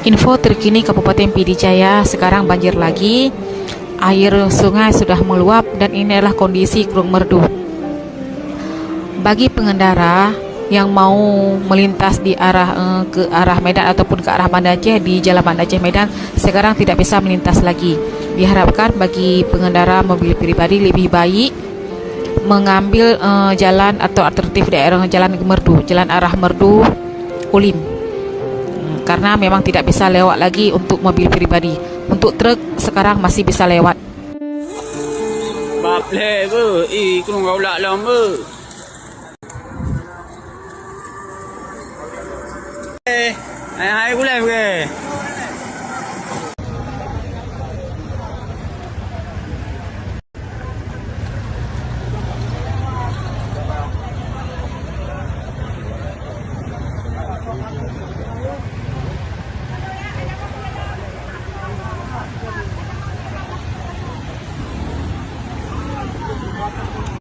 Info terkini Kabupaten Pidijaya, sekarang banjir lagi. Air sungai sudah meluap dan ini adalah kondisi Gunung Merdu. Bagi pengendara yang mau melintas di arah ke arah Medan ataupun ke arah Banda Aceh di Jalan Banda Aceh Medan, sekarang tidak bisa melintas lagi. Diharapkan bagi pengendara mobil pribadi lebih baik mengambil jalan atau alternatif daerah jalan Merdu, jalan arah Merdu Ulim. Karena memang tidak bisa lewat lagi untuk mobil pribadi. Untuk truk sekarang masih bisa lewat. Bap le ke? Kurang kau lak lama. Hai kulai ke?